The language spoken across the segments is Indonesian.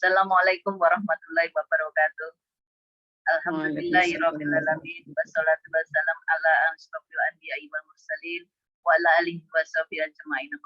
Assalamualaikum warahmatullahi wabarakatuh. Waalaikumsalam. Alhamdulillahirrahmanirrahim. Wassalatu wassalam ala asyrofil anbiya'i wal mursalin wa ala alihi wa sahbihi ajma'in.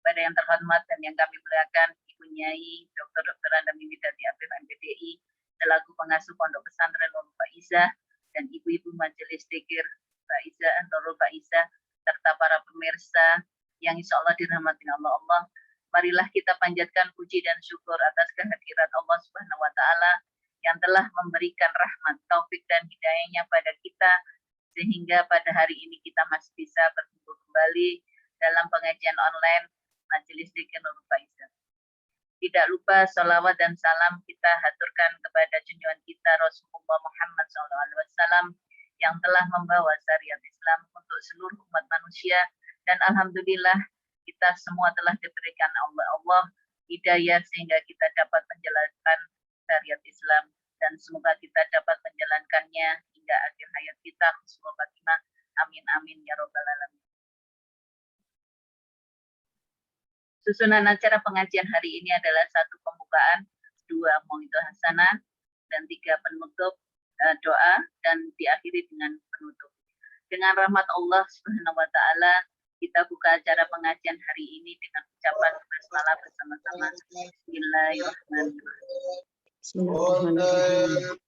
Pada yang terhormat dan yang kami muliakan, Ibu Nyai Dr. Anda Mimidati Afif MPDI selaku pengasuh Pondok Pesantren Nurul Faizah dan ibu-ibu majelis zikir Faizah Nurul Faizah serta para pemirsa yang insya Allah dirahmati Allah. Marilah kita panjatkan puji dan syukur atas kehadiran Allah Subhanahu wa taala yang telah memberikan rahmat, taufik dan hidayahnya pada kita sehingga pada hari ini kita masih bisa berkumpul kembali dalam pengajian online Majelis Zikir Nurul Faizah. Tidak lupa salawat dan salam kita haturkan kepada junjungan kita Rasulullah Muhammad SAW yang telah membawa syariat Islam untuk seluruh umat manusia, dan alhamdulillah kita semua telah diberikan Allah hidayah sehingga kita dapat menjalankan syariat Islam, dan semoga kita dapat menjalankannya hingga akhir hayat kita. Husnul Khatimah. Amin amin ya robbal alamin. Susunan acara pengajian hari ini adalah 1 pembukaan, 2 mau'idhah hasanah, dan 3 penutup doa, dan diakhiri dengan penutup. Dengan rahmat Allah Subhanahu wa taala, kita buka acara pengajian hari ini dengan ucapan basmalah bersama-sama. Bismillahirrahmanirrahim.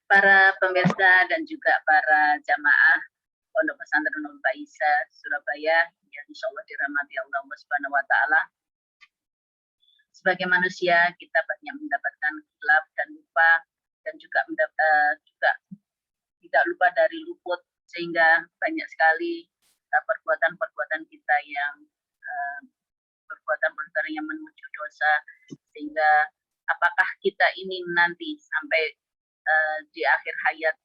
Para pemirsa dan juga para jamaah Pondok Pesantren Nurul Faizah Surabaya yang insya Allah dirahmati Allah Subhanahu wa taala. Sebagai manusia kita banyak mendapatkan khilaf dan lupa, dan juga tidak lupa dari luput, sehingga banyak sekali perbuatan-perbuatan kita yang perbuatan-perbuatan yang menuju dosa, sehingga apakah kita ini nanti sampai di akhir hayat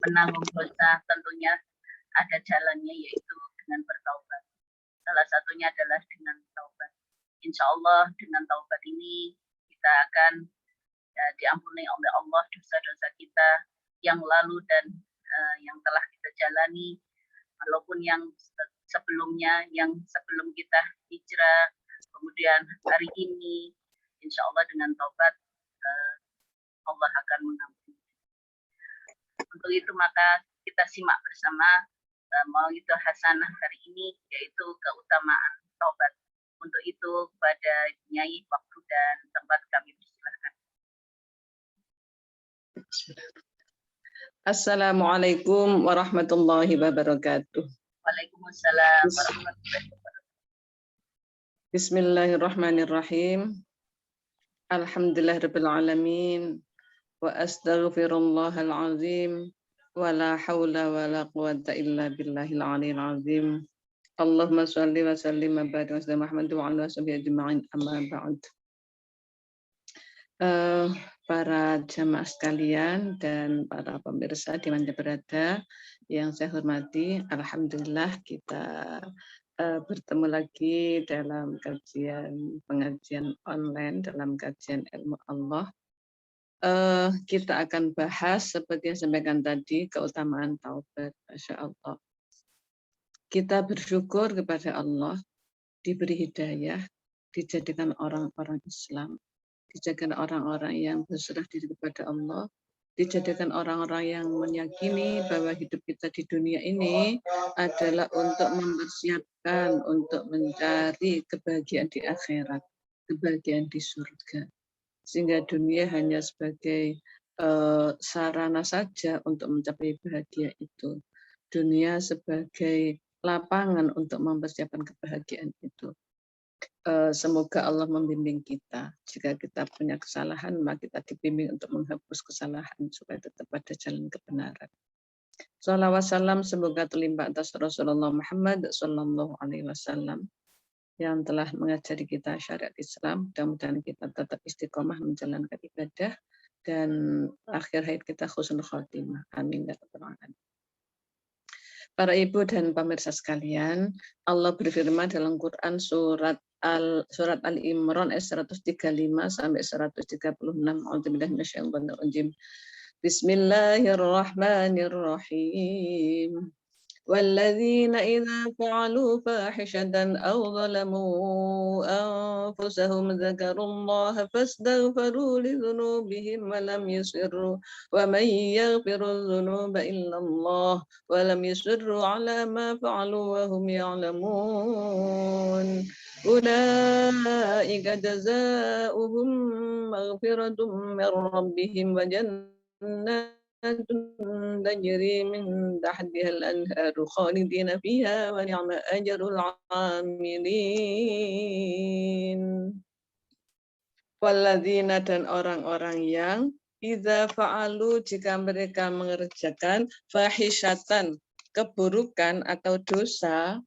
menanggung dosa? Tentunya ada jalannya, yaitu dengan bertaubat. Salah satunya adalah dengan taubat. Insya Allah dengan taubat ini kita akan diampuni oleh Allah dosa-dosa kita yang lalu dan yang telah kita jalani, walaupun yang sebelumnya, yang sebelum kita hijrah, kemudian hari ini, insya Allah dengan taubat Allah akan mengampuni. Untuk itu maka kita simak bersama mau'idhah hasanah hari ini, yaitu keutamaan taubat. Untuk itu kepada Nyai, waktu dan tempat kami persilahkan. Assalamualaikum warahmatullahi wabarakatuh. Waalaikumsalam warahmatullahi wabarakatuh. Bismillahirrahmanirrahim. Alhamdulillahirabbil alamin. Wa astaghfirullahal azim. Wa la haula wa la quwata illa billahil aliyil azim. Allahumma shalli wa sallim wa barik wa sallim Muhammad wa ala sahbihi ajma'in, amma ba'd. Para jamaah sekalian dan para pemirsa di mana berada yang saya hormati, alhamdulillah kita bertemu lagi dalam pengajian online, dalam kajian ilmu Allah. Kita akan bahas seperti yang sampaikan tadi, keutamaan taubat. Masya Allah. Kita bersyukur kepada Allah diberi hidayah, dijadikan orang-orang Islam, dijadikan orang-orang yang berserah diri kepada Allah, dijadikan orang-orang yang meyakini bahwa hidup kita di dunia ini adalah untuk mempersiapkan, untuk mencari kebahagiaan di akhirat, kebahagiaan di surga. Sehingga dunia hanya sebagai sarana saja untuk mencapai bahagia itu. Dunia sebagai lapangan untuk mempersiapkan kebahagiaan itu. Semoga Allah membimbing kita. Jika kita punya kesalahan, maka kita dibimbing untuk menghapus kesalahan supaya tetap pada jalan kebenaran. Shalawat salam semoga terlimpah atas Rasulullah Muhammad Sallallahu Alaihi Wasallam yang telah mengajari kita syariat Islam. Mudah-mudahan kita tetap istiqomah menjalankan ibadah dan akhir hayat kita husnul khatimah. Amin ya rabbal alamin. Para ibu dan pemirsa sekalian, Allah berfirman dalam Quran surat Al-Imran ayat 135 sampai 136. Bismillahirrahmanirrahim. والذين إذا فعلوا فاحشة أو ظلموا أنفسهم ذكروا الله فاستغفروا لذنوبهم ولم يصروا ومن يغفر الذنوب إلا الله ولم يصروا على ما فعلوا وهم يعلمون أولئك جزاؤهم مغفرة من ربهم وجنات تجري من تحتها الأنهار خالدين فيها ونعم أجر العاملين. Walladzina dan orang-orang yang idza fa'alu jika mereka mengerjakan fahishatan keburukan atau dosa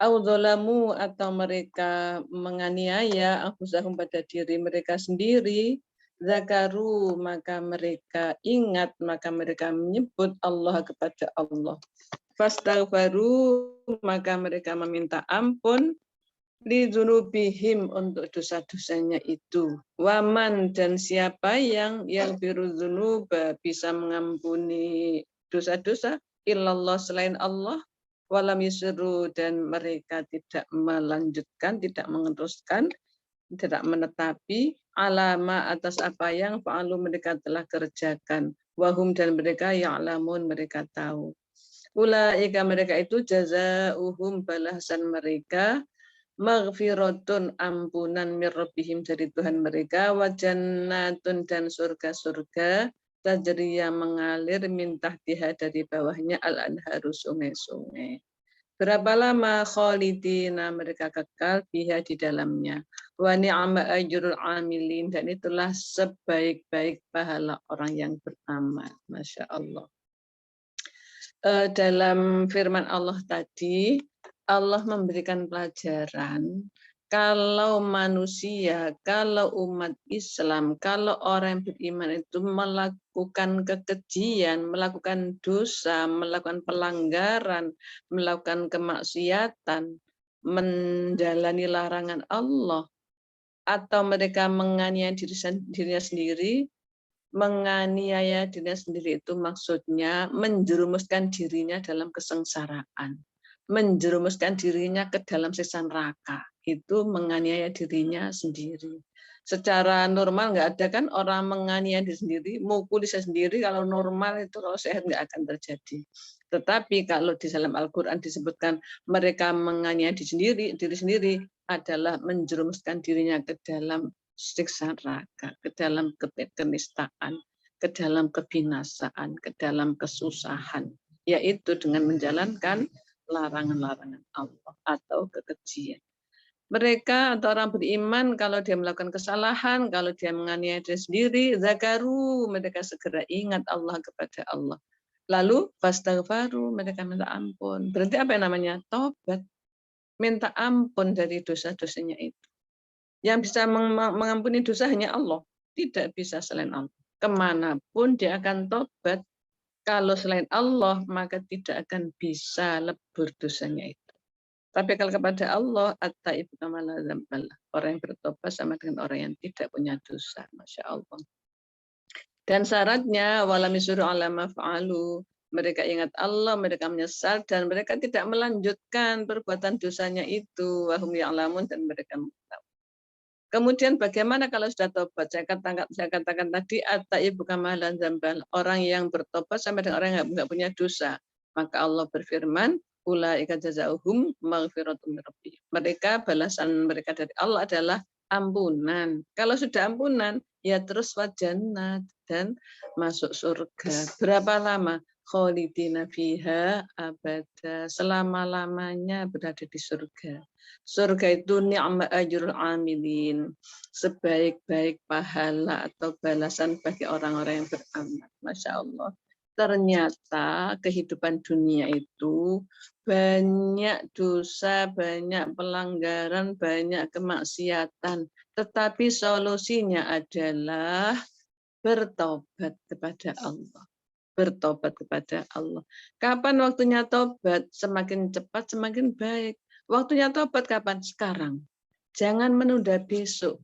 au dzalamu atau mereka menganiaya anfusahum pada diri mereka sendiri zakaru maka mereka ingat maka mereka menyebut Allah kepada Allah fastaghfaru maka mereka meminta ampun li dzunubihim untuk dosa-dosanya itu waman dan siapa yang biru dzunuba bisa mengampuni dosa-dosa illallah selain Allah walam yusru dan mereka tidak melanjutkan tidak meneruskan tidak menetapi alama atas apa yang fa'alu mereka telah kerjakan wahum dan mereka ya'lamun mereka tahu ulaika mereka itu jazaohum balasan mereka maghfiratun ampunan mir rabbihim dari Tuhan mereka wa jannatun dan surga-surga tajri yang mengalir min tahtiha dari bawahnya al-anharu sungai-sungai. Berapa lama khalidina mereka kekal biha di dalamnya. Wa ni'ma ajrul amilin dan itulah sebaik-baik pahala orang yang beramal. Masya Allah. Dalam firman Allah tadi, Allah memberikan pelajaran kalau manusia, kalau umat Islam, kalau orang yang beriman itu melakukan kekejian, melakukan dosa, melakukan pelanggaran, melakukan kemaksiatan, menjalani larangan Allah, atau mereka menganiaya dirinya sendiri, menganiaya dirinya sendiri itu maksudnya menjerumuskan dirinya dalam kesengsaraan, menjerumuskan dirinya ke dalam siksa neraka, itu menganiaya dirinya sendiri. Secara normal nggak ada kan orang menganiaya diri sendiri, mukul diri sendiri, kalau normal itu kalau sehat nggak akan terjadi. Tetapi kalau di dalam Al-Quran disebutkan mereka menganiaya diri sendiri adalah menjerumuskan dirinya ke dalam siksa neraka, ke dalam kenistaan, ke dalam kebinasaan, ke dalam kesusahan, yaitu dengan menjalankan larangan-larangan Allah atau kekejian. Mereka atau orang beriman kalau dia melakukan kesalahan, kalau dia menganiaya diri sendiri, zakaru, mereka segera ingat Allah kepada Allah. Lalu fastaghfaru, mereka minta ampun. Berarti apa yang namanya? Tobat. Minta ampun dari dosa-dosanya itu. Yang bisa mengampuni dosa hanya Allah. Tidak bisa selain Allah. Kemanapun dia akan tobat. Kalau selain Allah, maka tidak akan bisa lebur dosanya itu. Tapi kalau kepada Allah, at-taibu kama la dzamba lah. Orang yang bertobat sama dengan orang yang tidak punya dosa. Masya Allah. Dan syaratnya, walam yusru ala ma fa'alu. Mereka ingat Allah, mereka menyesal, dan mereka tidak melanjutkan perbuatan dosanya itu. Wahum ya'lamun, dan mereka tahu. Kemudian bagaimana kalau sudah tobat? Saya katakan tadi, at-taibu kama la dzamba. Orang yang bertobat sama dengan orang yang nggak punya dosa. Maka Allah berfirman, ulaika jazaohum maghfiratum rabbihim. Mereka balasan mereka dari Allah adalah ampunan. Kalau sudah ampunan, ya terus wajannat dan masuk surga. Berapa lama? Khalidina fiha abada. Selama-lamanya berada di surga. Surga itu ni'ma ajrul amilin. Sebaik-baik pahala atau balasan bagi orang-orang yang beramal. Masya Allah. Ternyata kehidupan dunia itu banyak dosa, banyak pelanggaran, banyak kemaksiatan. Tetapi solusinya adalah bertobat kepada Allah. Bertobat kepada Allah. Kapan waktunya tobat? Semakin cepat, semakin baik. Waktunya tobat kapan? Sekarang. Jangan menunda besok.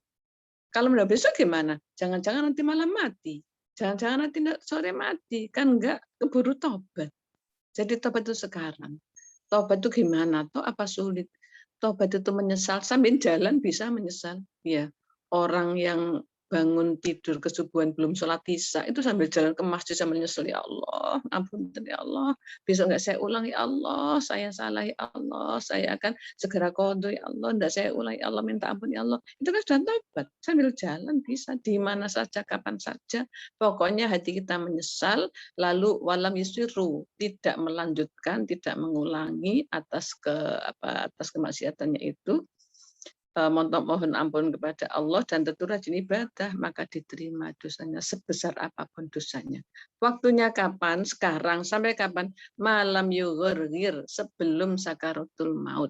Kalau menunda besok gimana? Jangan-jangan nanti malam mati. Jangan-jangan nanti sore mati. Kan enggak keburu tobat. Jadi tobat itu sekarang. Tobat itu gimana? Toh apa sulit? Tobat itu menyesal sambil jalan bisa menyesal. Ya, orang yang bangun tidur kesubuhan belum sholat isya itu sambil jalan ke masjid sambil menyesal, ya Allah, ampun ya Allah, besok nggak saya ulang ya Allah, saya salah ya Allah, saya akan segera qadha ya Allah, enggak saya ulang ya Allah, minta ampun ya Allah. Itu kan sudah tobat sambil jalan bisa di mana saja kapan saja. Pokoknya hati kita menyesal, lalu walam yusiru, tidak melanjutkan, tidak mengulangi atas kemaksiatannya itu, mohon ampun kepada Allah dan tentu rajin ibadah, maka diterima dosanya sebesar apapun dosanya. Waktunya kapan? Sekarang. Sampai kapan? Malam yughir, sebelum sakaratul maut.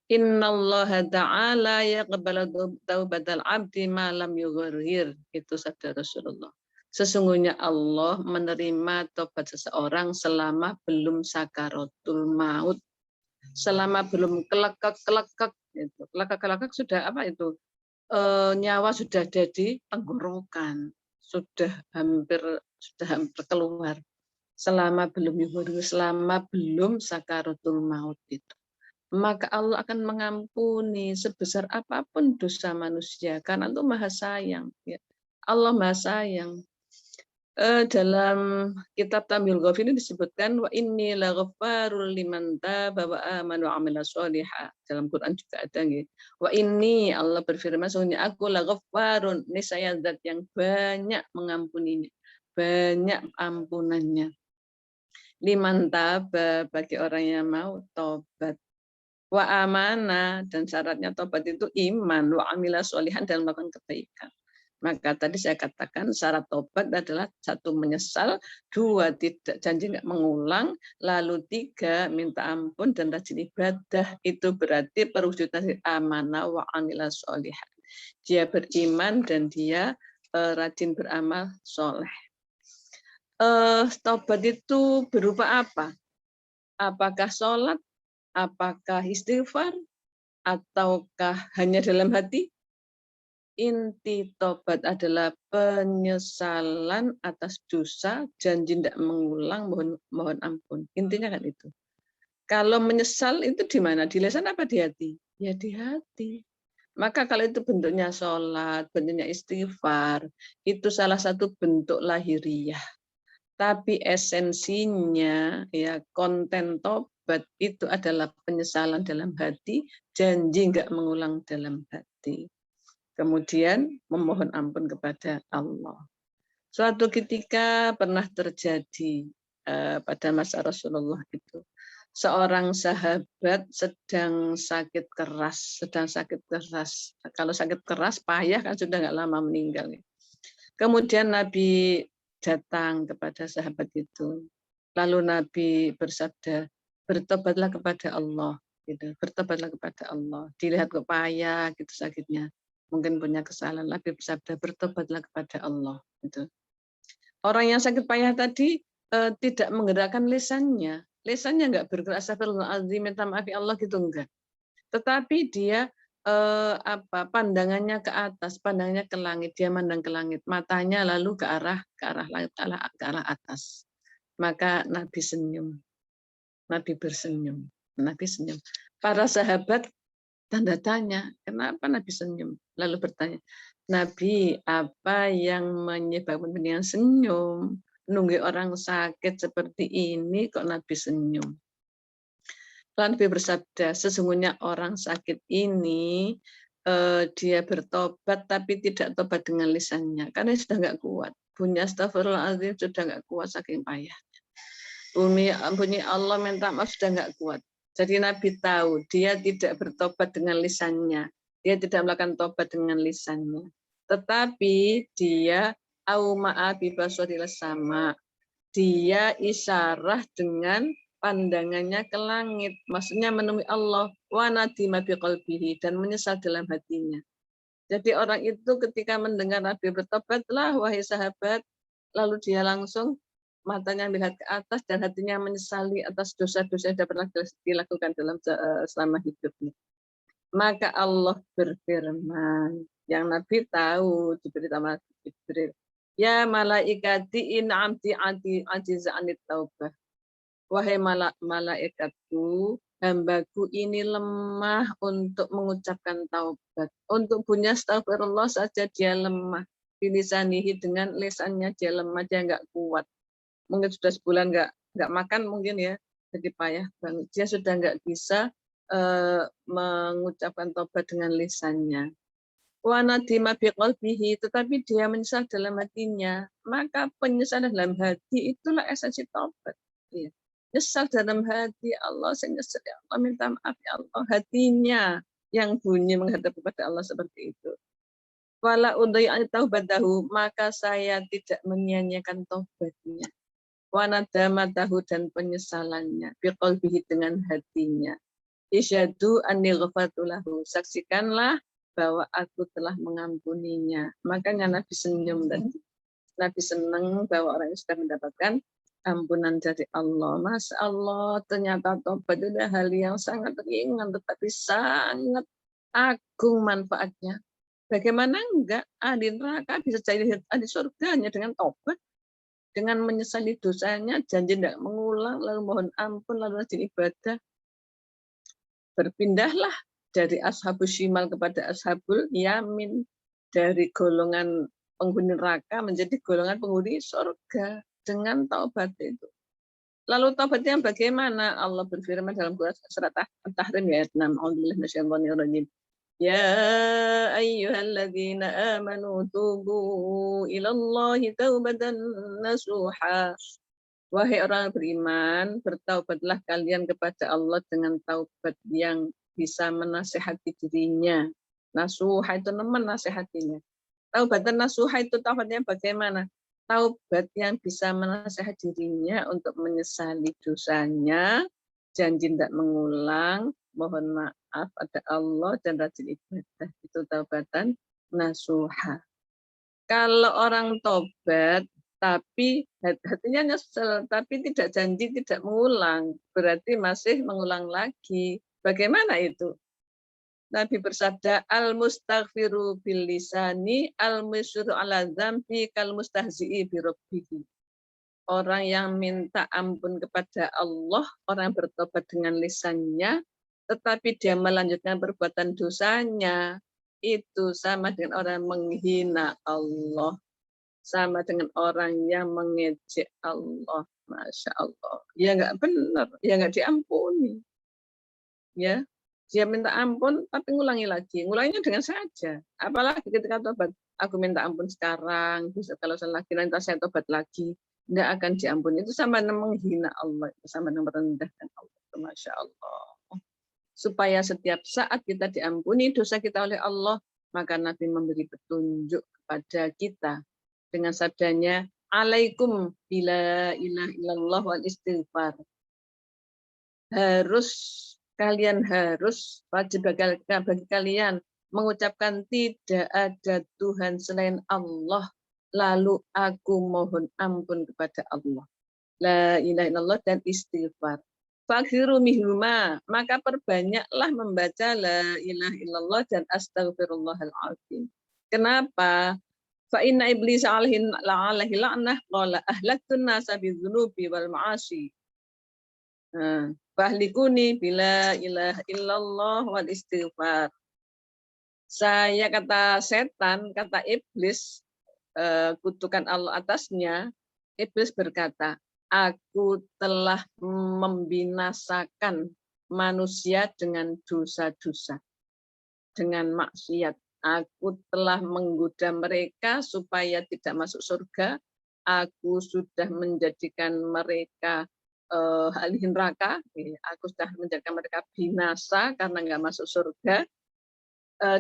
Innallaha ta'ala yaqbalu taubatal abdi malam yughir. Itu sabda Rasulullah. Sesungguhnya Allah menerima tobat seseorang selama belum sakaratul maut, selama belum kelekek itu. Kelekek sudah apa itu? Nyawa sudah ada di tenggorokan, sudah hampir keluar. Selama belum yuhur, selama belum sakaratul maut itu. Maka Allah akan mengampuni sebesar apapun dosa manusia karena itu maha sayang. Ya. Allah maha sayang. Dalam kitab Tamil Ghaf ini disebutkan wa inni laghaffarul liman taba wa amana wa amila sholihah. Dalam Quran juga ada nggih. Wa inni, Allah berfirman, sesungguhnya aku laghaffarun, ini saya zat yang banyak mengampuninya, banyak ampunannya. Liman taba, bagi orang yang mau tobat. Wa amana, dan syaratnya tobat itu iman, wa amila sholihan, dan melakukan kebaikan. Maka tadi saya katakan syarat tobat adalah 1 menyesal, 2 tidak janji nggak mengulang, lalu 3 minta ampun dan rajin ibadah. Itu berarti perwujudan amanah wa amila sholihan. Dia beriman dan dia rajin beramal soleh. Tobat itu berupa apa? Apakah sholat? Apakah istighfar? Ataukah hanya dalam hati? Inti tobat adalah penyesalan atas dosa, janji tidak mengulang, mohon ampun. Intinya kan itu. Kalau menyesal itu di mana? Di lisan apa di hati? Ya di hati. Maka kalau itu bentuknya sholat, bentuknya istighfar, itu salah satu bentuk lahiriah. Tapi esensinya, ya konten tobat itu adalah penyesalan dalam hati, janji nggak mengulang dalam hati. Kemudian memohon ampun kepada Allah. Suatu ketika pernah terjadi pada masa Rasulullah itu, seorang sahabat sedang sakit keras. Kalau sakit keras, payah kan sudah nggak lama meninggal. Kemudian Nabi datang kepada sahabat itu. Lalu Nabi bersabda, bertobatlah kepada Allah. Gitu. Bertobatlah kepada Allah. Dilihat kok payah gitu sakitnya. Mungkin punya kesalahan, Nabi bersabda bertobatlah kepada Allah. Gitu. Orang yang sakit payah tadi tidak menggerakkan lisannya nggak bergerak, astagfirullahaladzim, minta maaf ya Allah gitu enggak. Tetapi dia pandangannya ke atas, pandangannya ke langit, dia mandang ke langit, matanya lalu ke arah langit, ke arah atas. Maka Nabi senyum, Nabi bersenyum, Nabi senyum. Para sahabat tanda tanya, kenapa Nabi senyum? Lalu bertanya, Nabi, apa yang menyebabkan dengan senyum? Nunggu orang sakit seperti ini kok Nabi senyum? Lalu Nabi bersabda, sesungguhnya orang sakit ini dia bertobat tapi tidak tobat dengan lisannya karena sudah nggak kuat. Bunyi astagfirullahaladzim sudah nggak kuat saking payah. Bunyi Allah minta maaf sudah nggak kuat. Jadi Nabi tahu dia tidak bertobat dengan lisannya, dia tidak melakukan tobat dengan lisannya, tetapi dia sama, dia isyarah dengan pandangannya ke langit, maksudnya menemui Allah, wa nadima biqalbihi, dan menyesal dalam hatinya. Jadi orang itu ketika mendengar Nabi bertobatlah wahai sahabat, lalu dia langsung matanya melihat ke atas dan hatinya menyesali atas dosa-dosa yang sudah pernah dilakukan dalam selama hidupnya. Maka Allah berfirman, yang Nabi tahu diberitahu Jibril, ya malaikati in amti anti anti anit taubah. wahai malaikatku, hambaku ini lemah untuk mengucapkan taubat. Untuk bunyi astagfirullah saja dia lemah. Bilisanihi, dengan lisannya dia lemah, dia nggak kuat. Mungkin sudah sebulan nggak makan mungkin ya, jadi payah banget. Dia sudah nggak bisa mengucapkan taubat dengan lisannya. Wa nadima biqalbihi, tetapi dia menyesal dalam hatinya. Maka penyesalan dalam hati itulah esensi taubat. Iya. Nyesal dalam hati, Allah saya nyesal ya Allah, minta maaf ya Allah. Hatinya yang bunyi menghadap kepada Allah seperti itu. Wala udai'an taubatahu, maka saya tidak menyia-nyiakan taubatnya. Wa nadamatahu, dan penyesalannya. Biqalbihi, dengan hatinya. Isyadu anni ghafartu lahu, saksikanlah bahwa aku telah mengampuninya. Makanya Nabi senyum dan Nabi senang bahwa orang yang sudah mendapatkan ampunan dari Allah. Masya Allah, ternyata tobat itu adalah hal yang sangat ringan tetapi sangat agung manfaatnya. Bagaimana enggak ahli neraka bisa jadi ahli surga hanya dengan tobat, dengan menyesali dosanya, janji tidak mengulang, lalu mohon ampun, lalu rajin ibadah. Berpindahlah dari ashabul shimal kepada ashabul yamin, dari golongan penghuni neraka menjadi golongan penghuni surga dengan taubat itu. Lalu taubatnya bagaimana? Allah berfirman dalam surat At-Tahrim ayat 6. A'udzubillahi minasyaitonirrajim. Ya ayyuhalladzina amanu tubu ilallahi taubatan nasuha. Wahai orang beriman, bertaubatlah kalian kepada Allah dengan taubat yang bisa menasihati dirinya. Nasuha itu menasihatinya. Taubatan nasuha itu taubatnya bagaimana? Taubat yang bisa menasihati dirinya untuk menyesali dosanya, janji tidak mengulang, mohon maaf pada Allah dan rajin ibadah. Itu taubatan nasuha. Kalau orang tobat tapi hatinya nyesel, tapi tidak janji tidak mengulang, berarti masih mengulang lagi. Bagaimana itu? Nabi bersabda, al-mustaghfiru bil lisani, al-musyru ala dzambi kal mustahzi'i bi rabbih. Orang yang minta ampun kepada Allah, orang yang bertobat dengan lisannya, tetapi dia melanjutkan perbuatan dosanya, itu sama dengan orang menghina Allah. Sama dengan orang yang mengejek Allah. Masya Allah. Ya nggak benar, ya nggak diampuni. Ya, dia minta ampun tapi ngulangi lagi. Ngulanginya dengan saja. Apalagi ketika tobat, aku minta ampun sekarang, bisa kalau salah lagi nanti saya tobat lagi, nggak akan diampuni. Itu sama dengan menghina Allah, itu sama dengan merendahkan Allah. Masya Allah. Supaya setiap saat kita diampuni dosa kita oleh Allah, maka Nabi memberi petunjuk kepada kita dengan sabdanya, alaikum bila ilaha illallah wal istighfar. Kalian harus wajib bagi kalian mengucapkan tidak ada Tuhan selain Allah, lalu aku mohon ampun kepada Allah. La ilaha illallah dan istighfar. Faghfiru minhuma, maka perbanyaklah membaca la ilaha illallah dan astaghfirullahal azim. Kenapa? Fa inna iblis alaihi la'nah qala ahlaktun nasa bidzunubi wal ma'asi. Fahlikuni bila ilaha illallah wal istighfar. Saya, kata setan, kata iblis, kutukan Allah atasnya, iblis berkata, aku telah membinasakan manusia dengan dosa-dosa, dengan maksiat. Aku telah menggoda mereka supaya tidak masuk surga. Aku sudah menjadikan mereka ahli neraka. Aku sudah menjadikan mereka binasa karena nggak masuk surga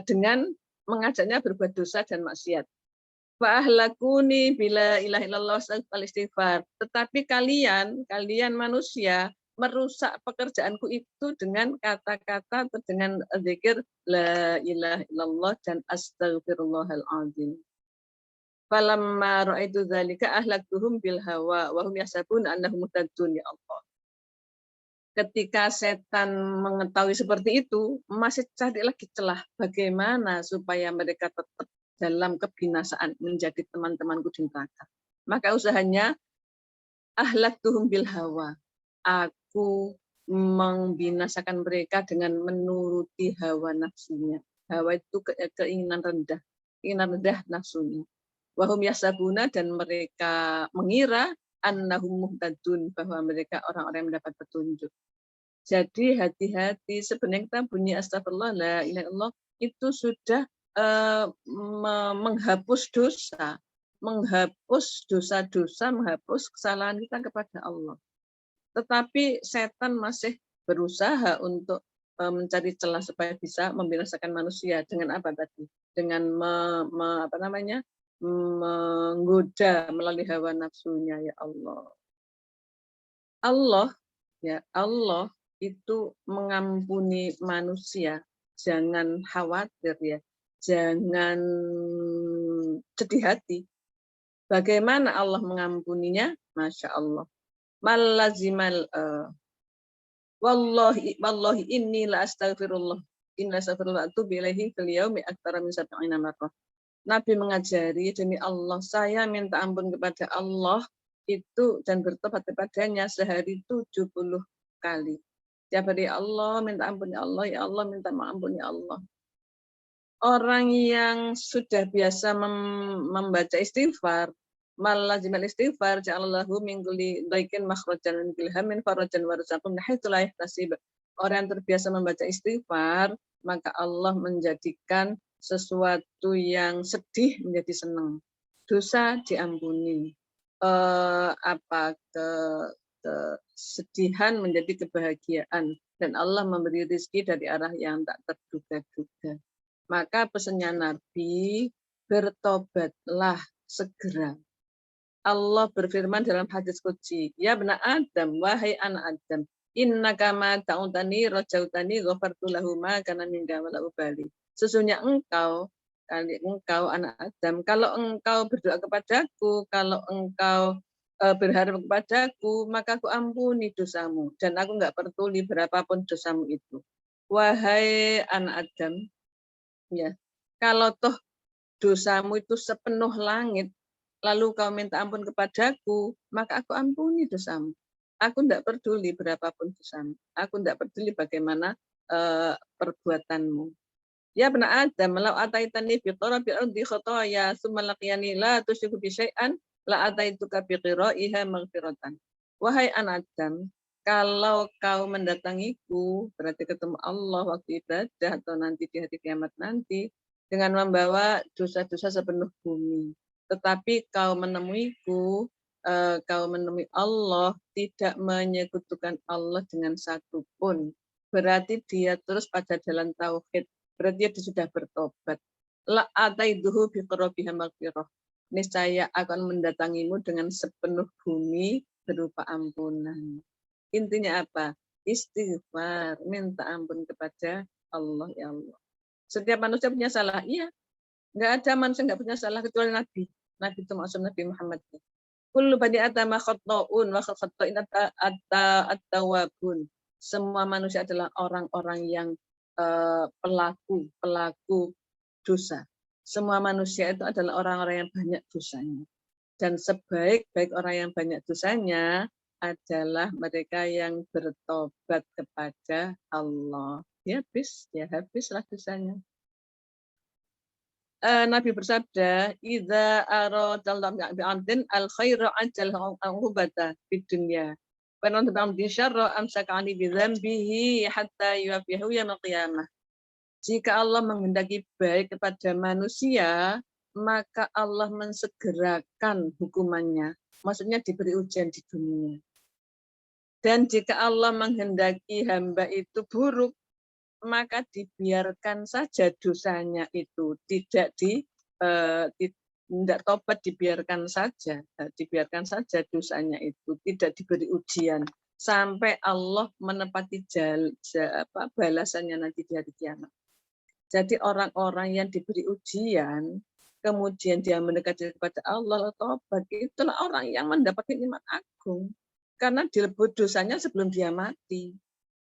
dengan mengajaknya berbuat dosa dan maksiat. Fa'ahlakuni bila ilaha illallah wal istighfar. Tetapi kalian manusia merusak pekerjaanku itu dengan kata-kata atau dengan zikir la ilaha illallah dan astaghfirullahal azim. Falamma ra'aitu dzalika ahlaktuhum bil hawa wa hum yahsabuna annahum muhtadun, ya Allah. Ketika setan mengetahui seperti itu, masih cari lagi celah bagaimana supaya mereka tetap dalam kebinasaan menjadi teman-temanku di neraka. Maka usahanya ahlaktuhum bil hawa. aku membinasakan mereka dengan menuruti hawa nafsunya. Hawa itu keinginan rendah nafsunya. Wahum yasabuna, dan mereka mengira annahum muhtadun, bahwa mereka orang-orang yang mendapat petunjuk. Jadi hati-hati, sebenarnya kita bunyi astagfirullah la ilaha illallah itu sudah menghapus dosa-dosa, menghapus kesalahan kita kepada Allah. Tetapi setan masih berusaha untuk mencari celah supaya bisa membinasakan manusia dengan apa tadi? Dengan menggoda melalui hawa nafsunya, ya Allah. Allah itu mengampuni manusia. Jangan khawatir ya. Jangan sedih hati. Bagaimana Allah mengampuninya? Masya Allah. Malazimal wallahi inni la astaghfirullah. Inna astaghfirullah atubu ilaihi fil yaumi aktsara min 70 marrah. Nabi mengajari, demi Allah, saya minta ampun kepada Allah itu dan bertobat kepadanya sehari 70 kali. Tiap hari Allah minta ampun ya Allah minta ampun ya Allah. Orang yang sudah biasa membaca istighfar, malazimal istighfar, ja'alallahu min kulli dhaikin makhrajan min kulli hammin farajan warzuqhum min haitsu la yahtasib. Orang yang terbiasa membaca istighfar, maka Allah menjadikan sesuatu yang sedih menjadi senang. Dosa diampuni. Kesedihan menjadi kebahagiaan, dan Allah memberi rezeki dari arah yang tak terduga-duga. Maka pesannya Nabi, bertobatlah segera. Allah berfirman dalam hadis qudsi, ya bena Adam, wahai anak Adam, innaka ma ta'utani rajautani ghafartu lahu ma kana minka wala ubali. Sesungguhnya engkau anak Adam, kalau engkau berdoa kepadaku, kalau engkau berharap kepadaku, maka aku ampuni dosamu, dan aku enggak peduli berapapun dosamu itu. Wahai anak Adam, ya, kalau toh dosamu itu sepenuh langit, lalu kau minta ampun kepadaku, maka aku ampuni dosamu. Aku tidak peduli berapapun dosamu. Aku tidak peduli bagaimana perbuatanmu. Ya bena Adam, lau ataitani bi qarabil ardi khotaya tsumma laqiyani la tusyriku bi syai'an la ataituka bi qira'iha maghfiratan. Wahai anak Adam, kalau kau mendatangiku, berarti ketemu Allah waktu ibadah atau nanti di hari kiamat nanti, dengan membawa dosa-dosa sepenuh bumi. Tetapi kau menemuiku, kau menemui Allah, tidak menyekutukan Allah dengan satu pun. Berarti dia terus pada jalan tauhid. Berarti dia sudah bertobat. La ataiduhu bi qarabiha maghfirah. Niscaya akan mendatangimu dengan sepenuh bumi berupa ampunan. Intinya apa? Istighfar, minta ampun kepada Allah, ya Allah. Setiap manusia punya salah, iya. Enggak ada manusia enggak punya salah kecuali Nabi. Nabi itu maksud Nabi Muhammad. Kullu bani adama khata'un wa khata'in at-tawwabun. Semua manusia adalah orang-orang yang pelaku dosa. Semua manusia itu adalah orang-orang yang banyak dosanya. Dan sebaik-baik orang yang banyak dosanya adalah mereka yang bertobat kepada Allah. Ya habislah dosanya. Nabi bersabda, "Idza aradallahu bi'abdin al-khaira ajalahu al-ubata fid dunya. Wa man bi'abdin syarra amsaka 'ani bi dzambihi hatta yuwaffiyahu yaumil qiyamah." Jika Allah menghendaki baik kepada manusia, maka Allah mensegerakan hukumannya. Maksudnya diberi ujian di dunia. Dan jika Allah menghendaki hamba itu buruk, maka dibiarkan saja dosanya itu, tidak tobat, dibiarkan saja dosanya itu, tidak diberi ujian sampai Allah menepati balasannya nanti di hari kiamat. Jadi orang-orang yang diberi ujian, kemudian dia mendekati kepada Allah, tobat, itulah orang yang mendapatkan nikmat agung. Karena dilebur dosanya sebelum dia mati.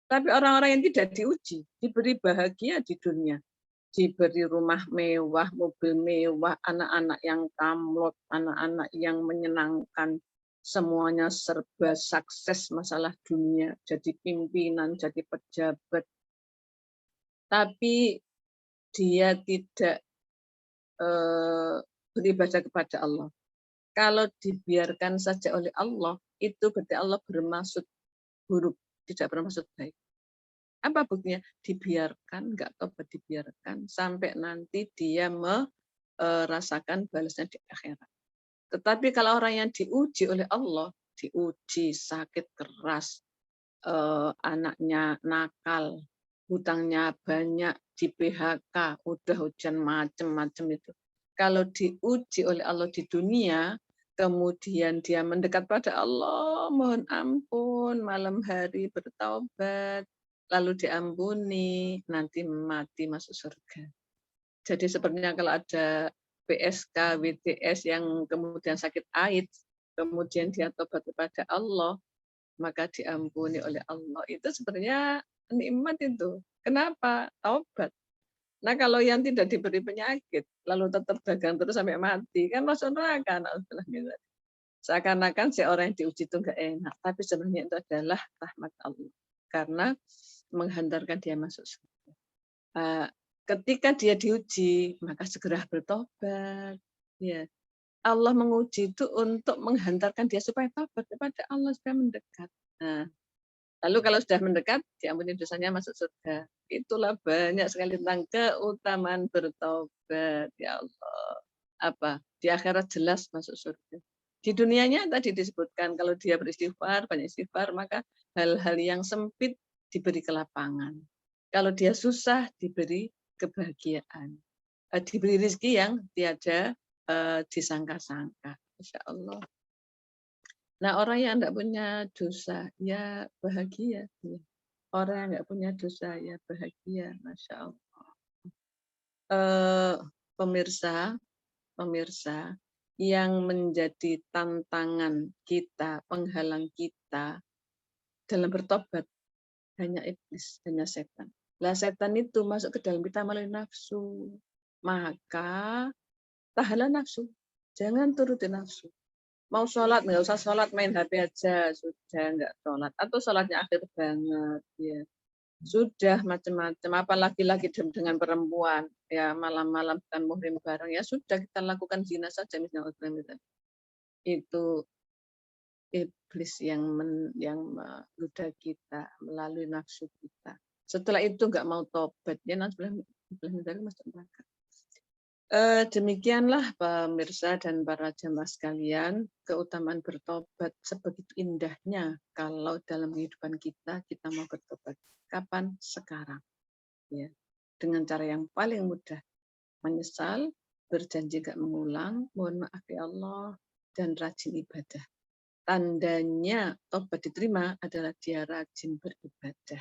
Tapi orang-orang yang tidak diuji, diberi bahagia di dunia. Diberi rumah mewah, mobil mewah, anak-anak yang kamlot, anak-anak yang menyenangkan, semuanya serba sukses masalah dunia, jadi pimpinan, jadi pejabat, tapi dia tidak beribadah kepada Allah. Kalau dibiarkan saja oleh Allah, itu berarti Allah bermaksud buruk, tidak bermaksud baik. Apa buktinya? Dibiarkan, nggak tobat, dibiarkan sampai nanti dia merasakan balasnya di akhirat. Tetapi kalau orang yang diuji oleh Allah, diuji sakit keras, anaknya nakal, hutangnya banyak, di PHK, udah hujan macam-macam itu. Kalau diuji oleh Allah di dunia, kemudian dia mendekat pada Allah, mohon ampun, malam hari bertaubat, lalu diampuni, nanti mati masuk surga. Jadi sepertinya kalau ada PSK, WTS yang kemudian sakit AIDS, kemudian dia tobat kepada Allah, maka diampuni oleh Allah. Itu sebenarnya nikmat itu. Kenapa? Taubat. Nah kalau yang tidak diberi penyakit, lalu tetap dagang terus sampai mati, kan masuk neraka. Seakan-akan si orang yang diuji itu enggak enak, tapi sebenarnya itu adalah rahmat Allah. Karena menghantarkan dia masuk surga. Ketika dia diuji, maka segera bertobat. Ya. Allah menguji itu untuk menghantarkan dia supaya tobat kepada Allah, supaya mendekat. Nah, lalu kalau sudah mendekat, diampuni dosanya masuk surga. Itulah banyak sekali tentang keutamaan bertobat. Ya Allah. Apa? Di akhirat jelas masuk surga. Di dunianya tadi disebutkan, kalau dia beristighfar, banyak istighfar, maka hal-hal yang sempit diberi kelapangan. Kalau dia susah, diberi kebahagiaan. Diberi rezeki yang tiada disangka-sangka. Masya Allah. Nah, orang yang tidak punya dosa, ya bahagia. Orang yang nggak punya dosa, ya bahagia. Masya Allah. Pemirsa, yang menjadi tantangan kita, penghalang kita dalam bertobat, hanya iblis, hanya setan. Lah setan itu masuk ke dalam kita melalui nafsu. Maka tahanlah nafsu. Jangan turuti nafsu. Mau sholat, nggak usah sholat, main HP aja, sudah nggak sholat. Atau sholatnya akhir banget, ya. Sudah macam-macam, apalagi lagi dengan perempuan, ya malam-malam bukan muhrim bareng, ya sudah kita lakukan zina saja misalnya. Itu iblis yang menggoda kita melalui nafsu kita. Setelah itu nggak mau tobat, ya nanti masuk neraka. Demikianlah pemirsa dan para jamaah sekalian, keutamaan bertobat sebegitu indahnya kalau dalam kehidupan kita mau bertobat. Kapan? Sekarang. Ya. Dengan cara yang paling mudah. Menyesal, berjanji gak mengulang, mohon maaf ya Allah, dan rajin ibadah. Tandanya tobat diterima adalah dia rajin beribadah.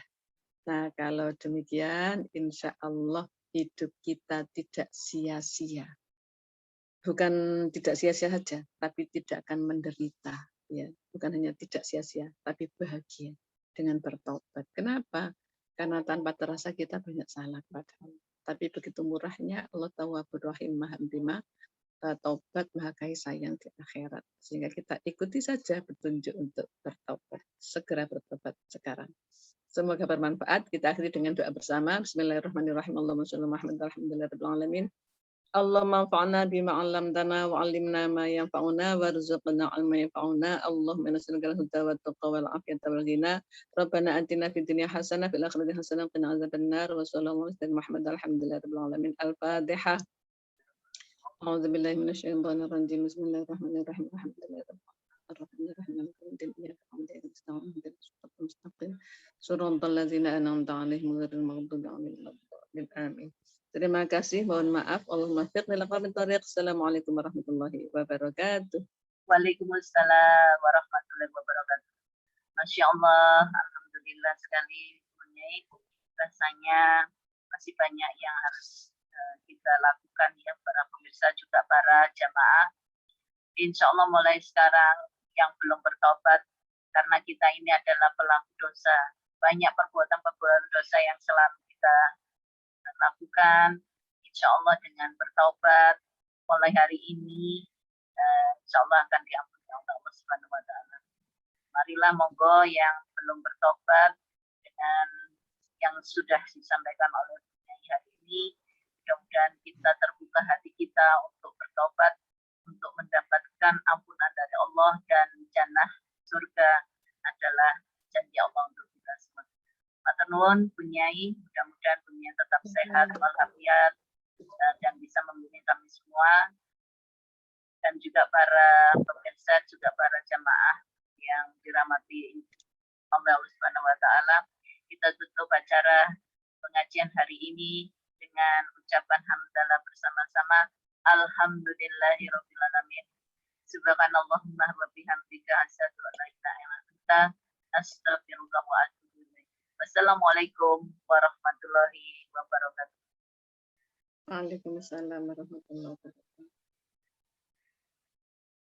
Nah, kalau demikian, insya Allah hidup kita tidak sia-sia. Bukan tidak sia-sia saja, tapi tidak akan menderita. Ya, bukan hanya tidak sia-sia, tapi bahagia dengan bertobat. Kenapa? Karena tanpa terasa kita banyak salah kepada Allah. Tapi begitu murahnya Allah Tawwabur Rahim Maha Menerima taubat Maha Kasih Sayang di akhirat. Sehingga kita ikuti saja petunjuk untuk bertobat. Segera bertobat sekarang. Semoga bermanfaat. Kita akhiri dengan doa bersama. Bismillahirrahmanirrahim. Allahumma shalli ala Muhammad walhamdulillahirabbil alamin. Allahumma anfa'na bima 'allamtana wa 'allimna ma yanfa'una warzuqna 'ilman yanfa'una. Allahumma nas'aluka al-huda wat taqwa wal 'afiyata wal ghina. Rabbana atina fid dunya hasanah fil akhirati hasanah wa qina adzabannar. Wa sallallahu alaihi Muhammad alhamdulillahirabbil alamin. Al-Fatihah. A'udzu billahi minasyaitonir rajim. Bismillahirrahmanirrahim. Alhamdulillahirabbil alamin. Amin. Terima kasih, mohon maaf. Allahumma fiqni laqabin tariq. Assalamualaikum warahmatullahi wabarakatuh. Waalaikumsalam warahmatullahi wabarakatuh. Masya Allah, alhamdulillah sekali. Rasanya masih banyak yang harus kita lakukan ya, para pemirsa juga para jamaah. Insya Allah mulai sekarang yang belum bertobat, karena kita ini adalah pelaku dosa. Banyak perbuatan-perbuatan dosa yang selalu kita lakukan. Insya Allah dengan bertobat mulai hari ini, insya Allah akan diampuni oleh Allah. Subhanahu wa taala. Marilah monggo yang belum bertobat dengan yang sudah disampaikan oleh Kiai hari ini, mudah-mudahan kita terbuka hati kita untuk bertobat, untuk mendapatkan ampunan dari Allah, dan jannah surga adalah janji Allah untuk kita semua. Matur nuwun Bunyai, mudah-mudahan Bunyai tetap sehat walafiat dan bisa membimbing kami semua, dan juga para pemirsa, juga para jamaah yang dirahmati Allah Subhanahu wa taala. Kita tutup acara pengajian hari ini dengan ucapan hamdalah bersama-sama. Alhamdulillahirabbil alamin. Subhanallahumma wa bihamdika asyhadu an la ilaha illa anta astaghfiruka wa atubu ilaik. Wassalamualaikum warahmatullahi wabarakatuh. Waalaikumsalam warahmatullahi wabarakatuh.